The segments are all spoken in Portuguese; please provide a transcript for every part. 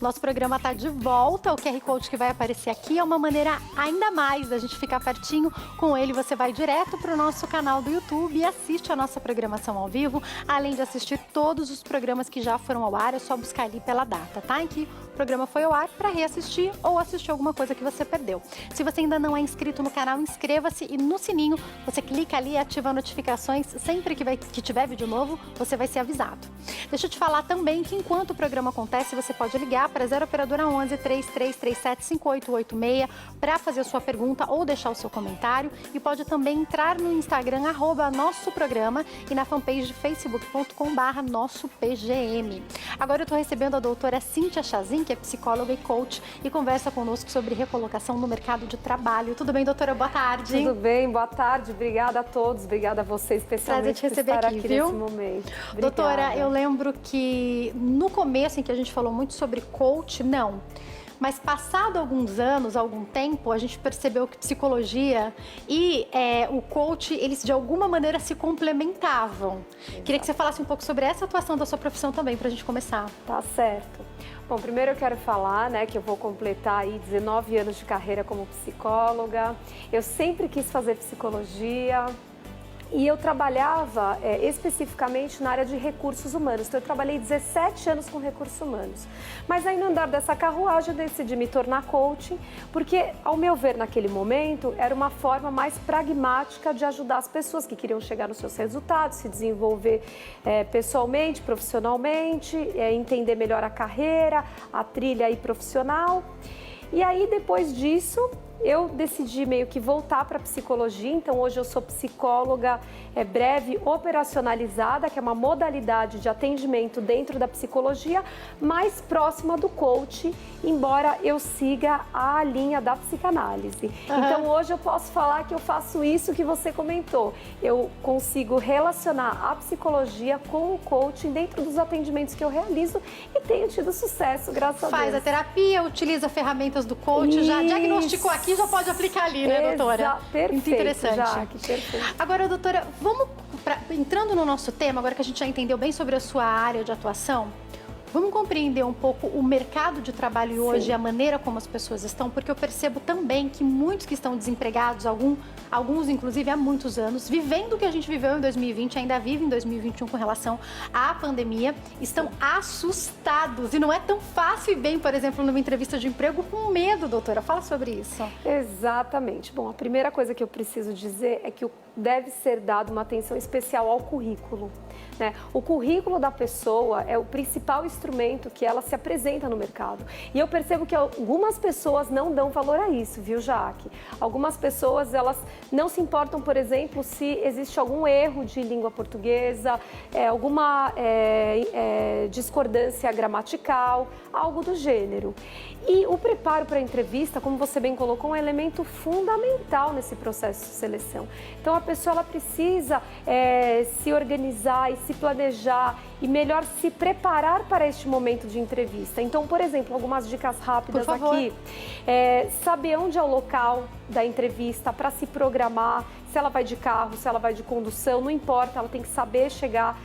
Nosso programa está de volta, o QR Code que vai aparecer aqui é uma maneira ainda mais da gente ficar pertinho. Com ele você vai direto para o nosso canal do YouTube e assiste a nossa programação ao vivo, além de assistir todos os programas que já foram ao ar, é só buscar ali pela data, tá? Em que o programa foi ao ar para reassistir ou assistir alguma coisa que você perdeu. Se você ainda não é inscrito no canal, inscreva-se e no sininho você clica ali e ativa notificações. Sempre que tiver vídeo novo, você vai ser avisado. Deixa eu te falar também que enquanto o programa acontece, você pode ligar para 0 operadora 11 3337 5886 para fazer a sua pergunta ou deixar o seu comentário, e pode também entrar no Instagram @nossoprograma e na fanpage facebook.com/nossopgm. Agora eu estou recebendo a doutora Cíntia Chazin, que é psicóloga e coach, e conversa conosco sobre recolocação no mercado de trabalho. Tudo bem, doutora? Boa tarde. Tudo bem, boa tarde. Obrigada a todos, obrigada a você especialmente por estar aqui, viu? Nesse momento. Obrigada. Doutora, eu lembro que no começo em que a gente falou muito sobre coach, não. Mas passado alguns anos, algum tempo, a gente percebeu que psicologia e o coach, eles de alguma maneira se complementavam. Exato. Queria que você falasse um pouco sobre essa atuação da sua profissão também, para a gente começar. Tá certo. Bom, primeiro eu quero falar, que eu vou completar aí 19 anos de carreira como psicóloga. Eu sempre quis fazer psicologia. E eu trabalhava especificamente na área de recursos humanos. Então, eu trabalhei 17 anos com recursos humanos. Mas aí, no andar dessa carruagem, eu decidi me tornar coaching, porque, ao meu ver, naquele momento, era uma forma mais pragmática de ajudar as pessoas que queriam chegar nos seus resultados, se desenvolver pessoalmente, profissionalmente, entender melhor a carreira, a trilha aí profissional. E aí, depois disso, eu decidi meio que voltar para a psicologia. Então, hoje eu sou psicóloga breve operacionalizada, que é uma modalidade de atendimento dentro da psicologia, mais próxima do coach, embora eu siga a linha da psicanálise. Então, hoje eu posso falar que eu faço isso que você comentou. Eu consigo relacionar a psicologia com o coaching dentro dos atendimentos que eu realizo e tenho tido sucesso, graças a Deus. Faz a terapia, utiliza ferramentas do coach, já diagnosticou aqui, já pode aplicar ali, né, doutora? Perfeito, muito interessante. Jaque, perfeito. Agora, doutora, vamos entrando no nosso tema, agora que a gente já entendeu bem sobre a sua área de atuação, vamos compreender um pouco o mercado de trabalho hoje e a maneira como as pessoas estão, porque eu percebo também que muitos que estão desempregados, alguns inclusive há muitos anos, vivendo o que a gente viveu em 2020, ainda vive em 2021 com relação à pandemia, estão assustados. E não é tão fácil ir bem, por exemplo, numa entrevista de emprego com medo, doutora. Fala sobre isso. Exatamente. Bom, a primeira coisa que eu preciso dizer é que deve ser dada uma atenção especial ao currículo. O currículo da pessoa é o principal instrumento que ela se apresenta no mercado. E eu percebo que algumas pessoas não dão valor a isso, viu, Jaque? Algumas pessoas, elas não se importam, por exemplo, se existe algum erro de língua portuguesa, alguma discordância gramatical, algo do gênero. E o preparo para a entrevista, como você bem colocou, é um elemento fundamental nesse processo de seleção. Então, a pessoa ela precisa se organizar e se planejar e melhor se preparar para este momento de entrevista. Então, por exemplo, algumas dicas rápidas aqui. Saber onde é o local da entrevista para se programar, se ela vai de carro, se ela vai de condução, não importa, ela tem que saber chegar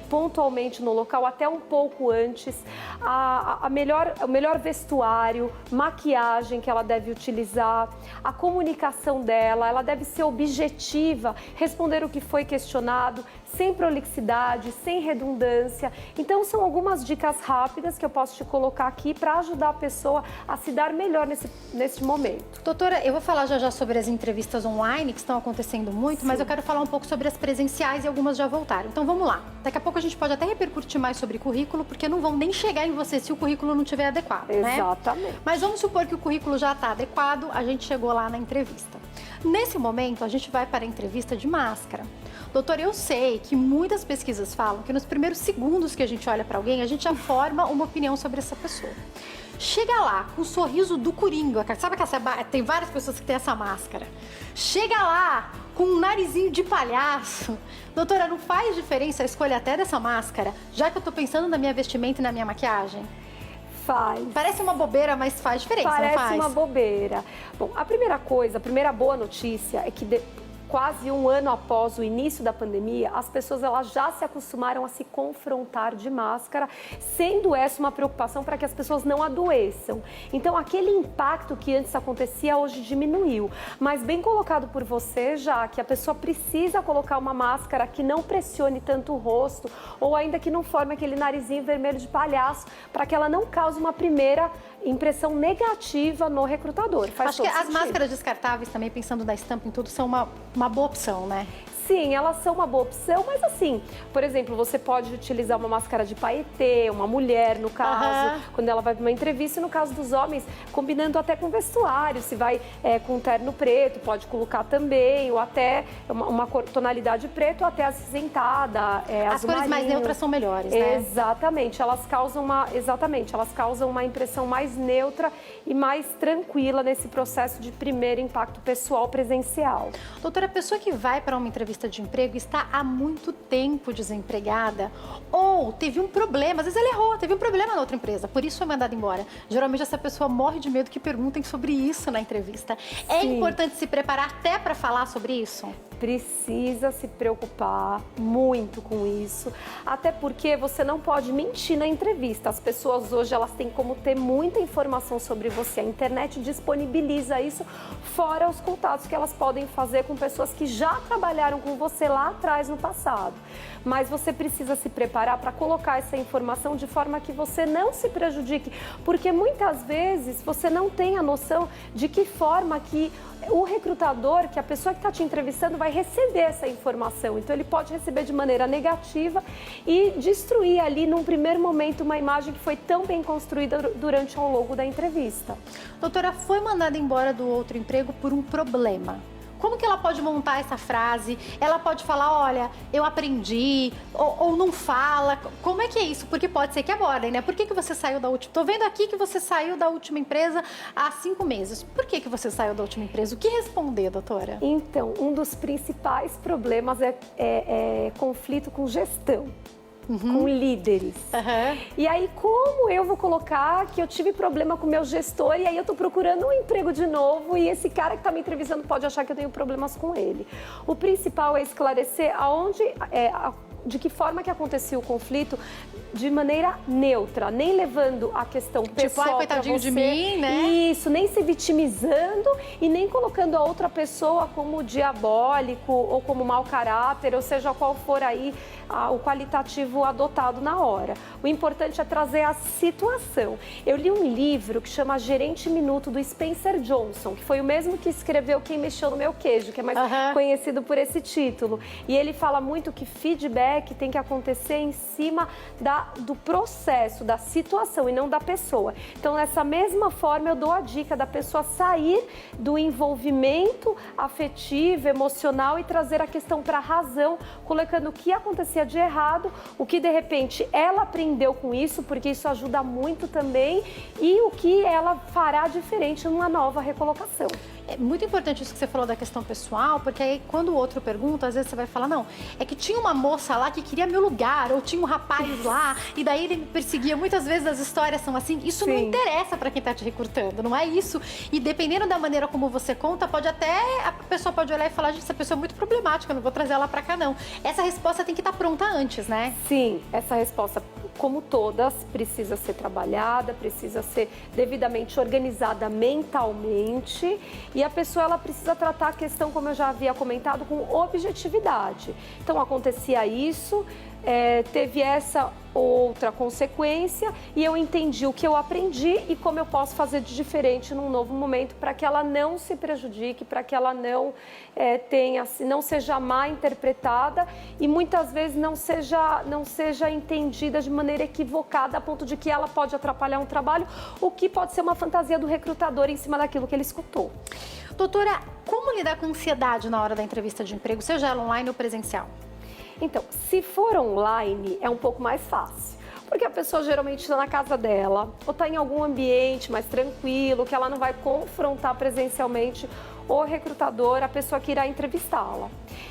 pontualmente no local, até um pouco antes. O melhor vestuário, maquiagem que ela deve utilizar, a comunicação dela, ela deve ser objetiva, responder o que foi questionado, sem prolixidade, sem redundância. Então, são algumas dicas rápidas que eu posso te colocar aqui para ajudar a pessoa a se dar melhor nesse momento. Doutora, eu vou falar já sobre as entrevistas online que estão acontecendo muito, mas eu quero falar um pouco sobre as presenciais e algumas já voltaram. Então, vamos lá. Daqui a pouco a gente pode até repercutir mais sobre currículo, porque não vão nem chegar em você se o currículo não estiver adequado, né? Exatamente. Mas vamos supor que o currículo já está adequado, a gente chegou lá na entrevista. Nesse momento, a gente vai para a entrevista de máscara. Doutor, eu sei que muitas pesquisas falam que nos primeiros segundos que a gente olha para alguém, a gente já forma uma opinião sobre essa pessoa. Chega lá com o sorriso do Coringa, sabe que tem várias pessoas que têm essa máscara. Chega lá com um narizinho de palhaço. Doutora, não faz diferença a escolha até dessa máscara, já que eu tô pensando na minha vestimenta e na minha maquiagem? Faz. Parece uma bobeira, mas faz diferença, não faz? Parece uma bobeira. Bom, a primeira boa notícia é que quase um ano após o início da pandemia, as pessoas elas já se acostumaram a se confrontar de máscara, sendo essa uma preocupação para que as pessoas não adoeçam. Então, aquele impacto que antes acontecia, hoje diminuiu. Mas bem colocado por você, já que a pessoa precisa colocar uma máscara que não pressione tanto o rosto, ou ainda que não forme aquele narizinho vermelho de palhaço, para que ela não cause uma primeira impressão negativa no recrutador. Acho que as máscaras descartáveis também, pensando na estampa em tudo, são uma boa opção, né? Sim, elas são uma boa opção, mas assim, por exemplo, você pode utilizar uma máscara de paetê, uma mulher, no caso, quando ela vai para uma entrevista, e no caso dos homens, combinando até com vestuário, se vai com um terno preto, pode colocar também, ou até uma tonalidade preta, ou até acinzentada, as cores mais neutras são melhores, né? Exatamente, elas causam uma impressão mais neutra e mais tranquila nesse processo de primeiro impacto pessoal presencial. Doutora, a pessoa que vai para uma entrevista de emprego está há muito tempo desempregada ou teve um problema, às vezes ela errou, teve um problema na outra empresa, por isso foi mandada embora. Geralmente essa pessoa morre de medo que perguntem sobre isso na entrevista. É importante se preparar até para falar sobre isso? Precisa se preocupar muito com isso, até porque você não pode mentir na entrevista. As pessoas hoje elas têm como ter muita informação sobre você. A internet disponibiliza isso, fora os contatos que elas podem fazer com pessoas que já trabalharam com você lá atrás no passado. Mas você precisa se preparar para colocar essa informação de forma que você não se prejudique, porque muitas vezes você não tem a noção de que forma que o recrutador, que a pessoa que está te entrevistando, vai receber essa informação. Então, ele pode receber de maneira negativa e destruir ali, num primeiro momento, uma imagem que foi tão bem construída durante ao longo da entrevista. Doutora, foi mandada embora do outro emprego por um problema. Como que ela pode montar essa frase? Ela pode falar, olha, eu aprendi, ou não fala. Como é que é isso? Porque pode ser que abordem, né? Por que você saiu da última... Tô vendo aqui que você saiu da última empresa há 5 meses. Por que você saiu da última empresa? O que responder, doutora? Então, um dos principais problemas é conflito com gestão. Com líderes. E aí, como eu vou colocar que eu tive problema com o meu gestor e aí eu tô procurando um emprego de novo e esse cara que tá me entrevistando pode achar que eu tenho problemas com ele? O principal é esclarecer de que forma que acontecia o conflito de maneira neutra, nem levando a questão pessoal tipo, coitadinho de mim, né? Isso, nem se vitimizando e nem colocando a outra pessoa como diabólico ou como mau caráter, ou seja, qual for aí o qualitativo adotado na hora. O importante é trazer a situação. Eu li um livro que chama Gerente Minuto, do Spencer Johnson, que foi o mesmo que escreveu Quem Mexeu no Meu Queijo, que é mais conhecido por esse título. E ele fala muito que feedback tem que acontecer em cima do processo, da situação e não da pessoa. Então, dessa mesma forma, eu dou a dica da pessoa sair do envolvimento afetivo, emocional e trazer a questão para a razão, colocando o que acontecia de errado, o que de repente ela aprendeu com isso, porque isso ajuda muito também, e o que ela fará diferente numa nova recolocação. É muito importante isso que você falou da questão pessoal, porque aí quando o outro pergunta, às vezes você vai falar, não, é que tinha uma moça lá que queria meu lugar, ou tinha um rapaz lá, e daí ele me perseguia. Muitas vezes as histórias são assim, isso não interessa para quem tá te recrutando, não é isso. E dependendo da maneira como você conta, a pessoa pode olhar e falar, gente, essa pessoa é muito problemática, eu não vou trazer ela para cá não. Essa resposta tem que estar pronta antes, né? Sim, essa resposta, como todas, precisa ser trabalhada, precisa ser devidamente organizada mentalmente, e a pessoa ela precisa tratar a questão, como eu já havia comentado, com objetividade. Então, acontecia isso, teve essa outra consequência e eu entendi o que eu aprendi e como eu posso fazer de diferente num novo momento para que ela não se prejudique, para que ela não não seja mal interpretada e muitas vezes não seja entendida de maneira equivocada a ponto de que ela pode atrapalhar um trabalho, o que pode ser uma fantasia do recrutador em cima daquilo que ele escutou. Doutora, como lidar com ansiedade na hora da entrevista de emprego, seja ela online ou presencial? Então, se for online, é um pouco mais fácil. Porque a pessoa geralmente está na casa dela ou está em algum ambiente mais tranquilo, que ela não vai confrontar presencialmente o recrutador, a pessoa que irá entrevistá-la.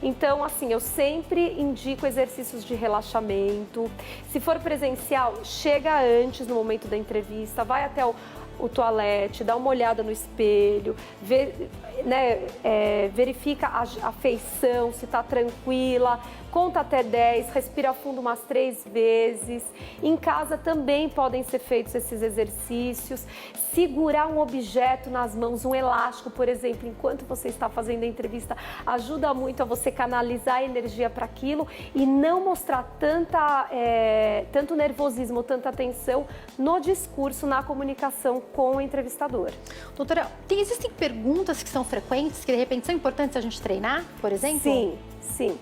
Então, assim, eu sempre indico exercícios de relaxamento. Se for presencial, chega antes no momento da entrevista, vai até o toalete, dá uma olhada no espelho, verifica a feição, se está tranquila, conta até 10, respira fundo umas 3 vezes. Em casa também podem ser feitos esses exercícios. Segurar um objeto nas mãos, um elástico, por exemplo, enquanto você está fazendo a entrevista, ajuda muito a você canalizar a energia para aquilo e não mostrar tanto nervosismo, tanta tensão no discurso, na comunicação com o entrevistador. Doutora, existem perguntas que são frequentes, que de repente são importantes a gente treinar, por exemplo? Sim.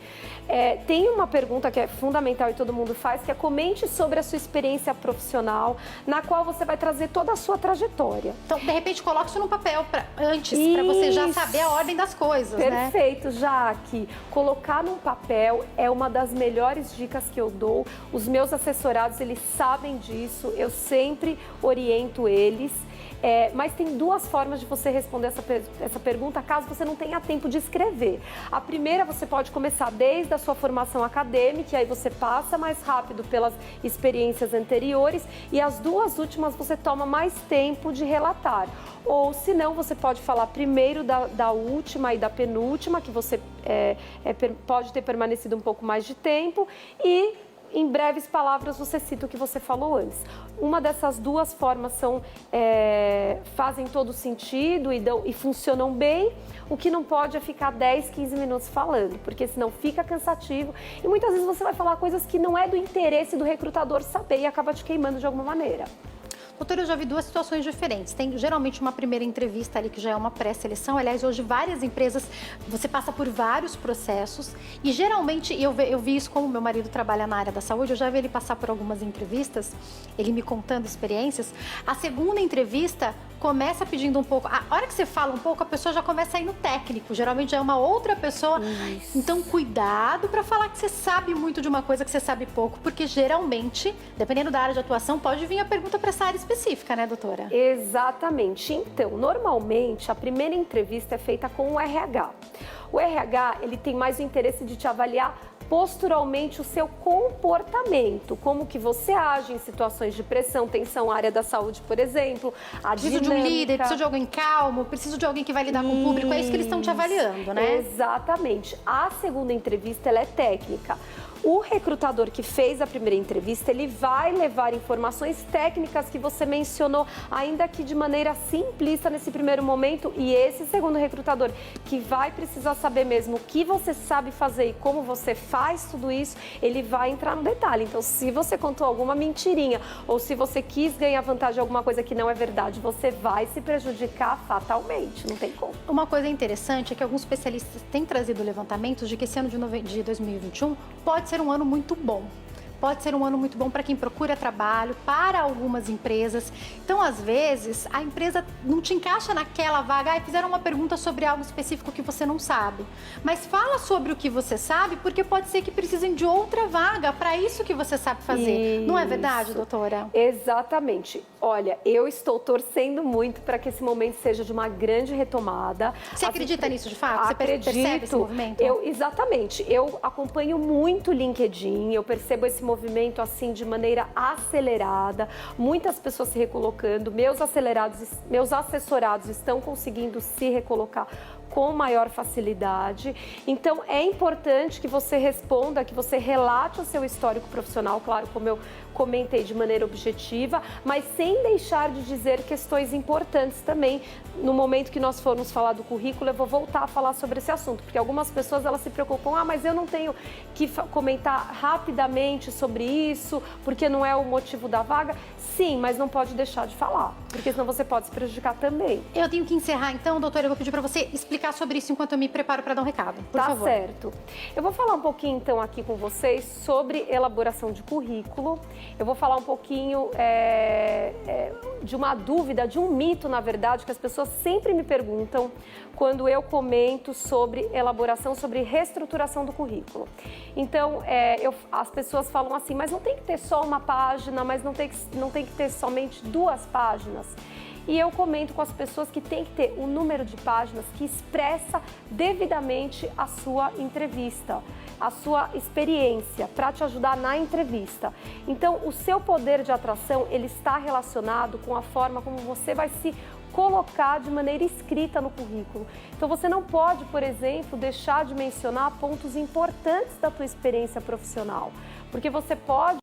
Tem uma pergunta que é fundamental e todo mundo faz, que é: comente sobre a sua experiência profissional, na qual você vai trazer toda a sua trajetória. Então, de repente, coloque isso no papel antes, para você já saber a ordem das coisas, né? Perfeito, Jaque. Colocar num papel é uma das melhores dicas que eu dou. Os meus assessorados, eles sabem disso, eu sempre oriento eles. Mas tem 2 formas de você responder essa pergunta, caso você não tenha tempo de escrever. A primeira, você pode começar desde a sua formação acadêmica, e aí você passa mais rápido pelas experiências anteriores, e as 2 últimas você toma mais tempo de relatar. Ou, se não, você pode falar primeiro da última e da penúltima, que você pode ter permanecido um pouco mais de tempo, e em breves palavras você cita o que você falou antes. Uma dessas 2 formas fazem todo sentido e funcionam bem. O que não pode é ficar 10, 15 minutos falando, porque senão fica cansativo e muitas vezes você vai falar coisas que não é do interesse do recrutador saber e acaba te queimando de alguma maneira. Doutora, eu já vi 2 situações diferentes. Tem geralmente uma primeira entrevista ali que já é uma pré-seleção. Aliás, hoje várias empresas, você passa por vários processos e geralmente, eu vi isso como meu marido trabalha na área da saúde, eu já vi ele passar por algumas entrevistas, ele me contando experiências. A segunda entrevista começa pedindo um pouco, a hora que você fala um pouco, a pessoa já começa a ir no técnico, geralmente já é uma outra pessoa. Isso. Então, cuidado para falar que você sabe muito de uma coisa que você sabe pouco, porque geralmente, dependendo da área de atuação, pode vir a pergunta para essa área específica, né, doutora? Exatamente. Então, normalmente, a primeira entrevista é feita com o RH. O RH, ele tem mais o interesse de te avaliar posturalmente o seu comportamento, como que você age em situações de pressão, tensão, área da saúde, por exemplo, preciso de um líder, preciso de alguém calmo, preciso de alguém que vai lidar com o público, é isso que eles estão te avaliando, né? Exatamente. A segunda entrevista, ela é técnica. O recrutador que fez a primeira entrevista, ele vai levar informações técnicas que você mencionou, ainda que de maneira simplista nesse primeiro momento, e esse segundo recrutador, que vai precisar saber mesmo o que você sabe fazer e como você faz tudo isso, ele vai entrar no detalhe. Então, se você contou alguma mentirinha ou se você quis ganhar vantagem de alguma coisa que não é verdade, você vai se prejudicar fatalmente, não tem como. Uma coisa interessante é que alguns especialistas têm trazido levantamentos de que esse ano de 2021 pode ser um ano muito bom. Pode ser um ano muito bom para quem procura trabalho, para algumas empresas. Então, às vezes, a empresa não te encaixa naquela vaga e fizeram uma pergunta sobre algo específico que você não sabe. Mas fala sobre o que você sabe, porque pode ser que precisem de outra vaga para isso que você sabe fazer. Isso. Não é verdade, doutora? Exatamente. Olha, eu estou torcendo muito para que esse momento seja de uma grande retomada. Você acredita nisso de fato? Acredito. Você percebe esse movimento? Exatamente. Eu acompanho muito o LinkedIn, eu percebo esse movimento assim de maneira acelerada, muitas pessoas se recolocando, meus assessorados estão conseguindo se recolocar com maior facilidade. Então, é importante que você responda, que você relate o seu histórico profissional, claro, como eu comentei, de maneira objetiva, mas sem deixar de dizer questões importantes também. No momento que nós formos falar do currículo, eu vou voltar a falar sobre esse assunto, porque algumas pessoas, elas se preocupam, mas eu não tenho que comentar rapidamente sobre isso, porque não é o motivo da vaga. Sim, mas não pode deixar de falar, porque senão você pode se prejudicar também. Eu tenho que encerrar então, doutora, eu vou pedir para você explicar sobre isso enquanto eu me preparo para dar um recado, por favor. Tá certo. Eu vou falar um pouquinho então aqui com vocês sobre elaboração de currículo. Eu vou falar um pouquinho de uma dúvida, de um mito, na verdade, que as pessoas sempre me perguntam quando eu comento sobre elaboração, sobre reestruturação do currículo. Então, as pessoas falam assim, mas não tem que ter só uma página, mas não tem que ter somente 2 páginas. E eu comento com as pessoas que tem que ter um número de páginas que expressa devidamente a sua entrevista, a sua experiência, para te ajudar na entrevista. Então, o seu poder de atração, ele está relacionado com a forma como você vai se colocar de maneira escrita no currículo. Então, você não pode, por exemplo, deixar de mencionar pontos importantes da tua experiência profissional, porque você pode